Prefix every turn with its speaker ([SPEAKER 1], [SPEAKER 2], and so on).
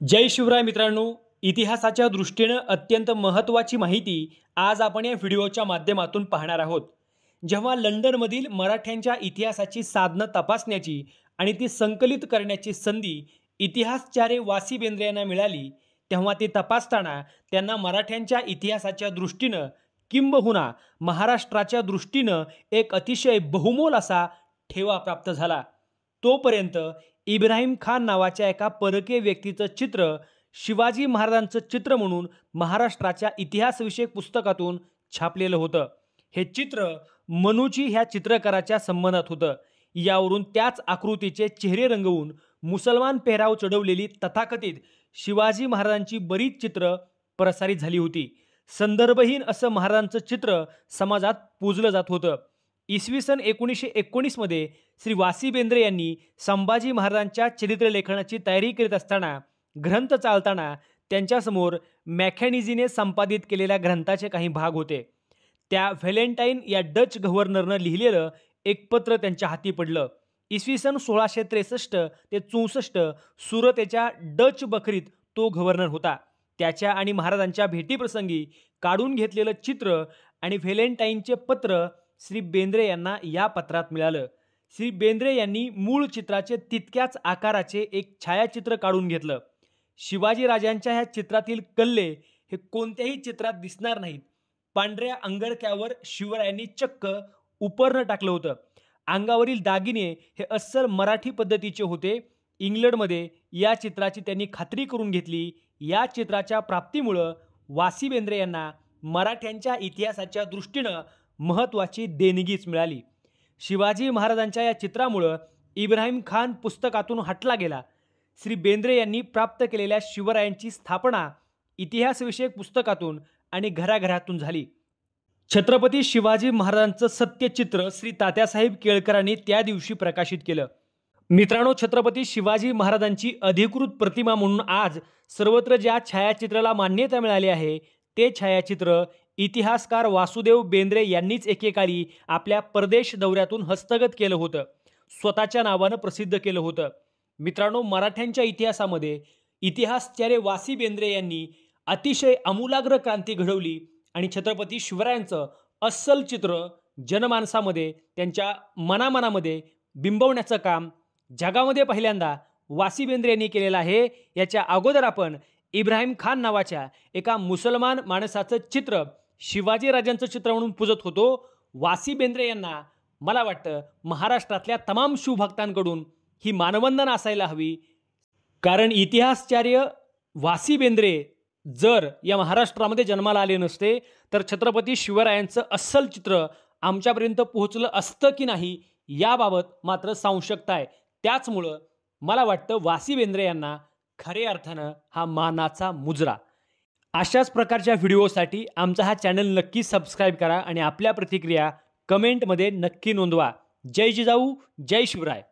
[SPEAKER 1] जय शिवराय मित्रांनो, इतिहासाच्या दृष्टीने अत्यंत महत्त्वाची माहिती आज आपण या व्हिडिओच्या माध्यमातून पाहणार आहोत। जेव्हा लंडनमधील मराठ्यांच्या इतिहासाची साधनं तपासण्याची आणि ती संकलित करण्याची संधी इतिहासचारे वासी बेंद्रे यांना मिळाली, तेव्हा ती तपासताना त्यांना मराठ्यांच्या इतिहासाच्या दृष्टीने किंबहुना महाराष्ट्राच्या दृष्टीने एक अतिशय बहुमोल असा ठेवा प्राप्त झाला। तोपर्यंत इब्राहिम खान नावाच्या एका परकीय व्यक्तीचं चित्र शिवाजी महाराजांचं चित्र म्हणून महाराष्ट्राच्या इतिहासविषयक पुस्तकातून छापलेलं होतं। हे चित्र मनूची ह्या चित्रकाराच्या संबंधात होतं। यावरून त्याच आकृतीचे चेहरे रंगवून मुसलमान पेहराव चढवलेली तथाकथित शिवाजी महाराजांची बरीच चित्र प्रसारित झाली होती। संदर्भहीन असं महाराजांचं चित्र समाजात पूजलं जात होतं। इसवी सन 1919 मध्ये श्री वासी बेंद्रे यांनी संभाजी महाराजांच्या चरित्रलेखनाची तयारी करीत असताना ग्रंथ चालताना त्यांच्यासमोर मॅकॅनिझीने संपादित केलेल्या ग्रंथाचे काही भाग होते। त्या व्हॅलेंटाईन या डच गव्हर्नरनं लिहिलेलं एक पत्र त्यांच्या हाती पडलं। इसवी सन 1663 ते 64 सुरतेच्या डच बखरीत तो गव्हर्नर होता। त्याच्या आणि महाराजांच्या भेटीप्रसंगी काढून घेतलेलं चित्र आणि व्हॅलेंटाईनचे पत्र श्री बेंद्रे यांना या पत्रात मिळालं। श्री बेंद्रे यांनी मूळ चित्राचे तितक्याच आकाराचे एक छायाचित्र काढून घेतलं। शिवाजी राजांच्या ह्या चित्रातील कल्ले हे कोणत्याही चित्रात दिसणार नाहीत। पांढऱ्या अंगरख्यावर शिवरायांनी चक्क उपरणं टाकलं होतं। अंगावरील दागिने हे अस्सल मराठी पद्धतीचे होते। इंग्लंडमध्ये या चित्राची त्यांनी खात्री करून घेतली। या चित्राच्या प्राप्तीमुळे वासी बेंद्रे यांना मराठ्यांच्या इतिहासाच्या दृष्टीने महत्त्वाची देणगीच मिळाली। शिवाजी महाराजांच्या या चित्रामुळे इब्राहिम खान पुस्तकातून हटला गेला। श्री बेंद्रे यांनी प्राप्त केलेल्या शिवरायांची स्थापना इतिहासविषयक पुस्तकातून आणि घराघरातून झाली। छत्रपती शिवाजी महाराजांचं सत्यचित्र श्री तात्यासाहेब केळकरांनी त्या दिवशी प्रकाशित केलं। मित्रांनो, छत्रपती शिवाजी महाराजांची अधिकृत प्रतिमा म्हणून आज सर्वत्र ज्या छायाचित्राला मान्यता मिळाली आहे ते छायाचित्र इतिहासकार वासुदेव बेंद्रे यांनीच एकेकाळी आपल्या परदेश दौऱ्यातून हस्तगत केलं होतं, स्वतःच्या नावानं प्रसिद्ध केलं होतं। मित्रांनो, मराठ्यांच्या इतिहासामध्ये इतिहासचारे वासी बेंद्रे यांनी अतिशय आमूलाग्र क्रांती घडवली आणि छत्रपती शिवरायांचं अस्सल चित्र जनमानसामध्ये त्यांच्या मनामनामध्ये बिंबवण्याचं काम जगामध्ये पहिल्यांदा वासी बेंद्रे यांनी केलेलं आहे। याच्या अगोदर आपण इब्राहिम खान नावाच्या एका मुसलमान माणसाचं चित्र शिवाजी राजांचं चित्र म्हणून पूजत होतो। वासी बेंद्रे यांना मला वाटतं महाराष्ट्रातल्या तमाम शिवभक्तांकडून ही मानवंदना असायला हवी, कारण इतिहासचार्य वासी बेंद्रे जर या महाराष्ट्रामध्ये जन्माला आले नसते तर छत्रपती शिवरायांचं अस्सल चित्र आमच्यापर्यंत पोहोचलं असतं की नाही याबाबत मात्र संशयता आहे। त्याचमुळं मला वाटतं वासी बेंद्रे यांना खऱ्या अर्थानं हा मानाचा मुजरा। अशाच प्रकारच्या व्हिडिओसाठी आमचा हा चॅनल नक्की सबस्क्राईब करा आणि आपल्या प्रतिक्रिया कमेंटमध्ये नक्की नोंदवा। जय जिजाऊ, जय शिवराय।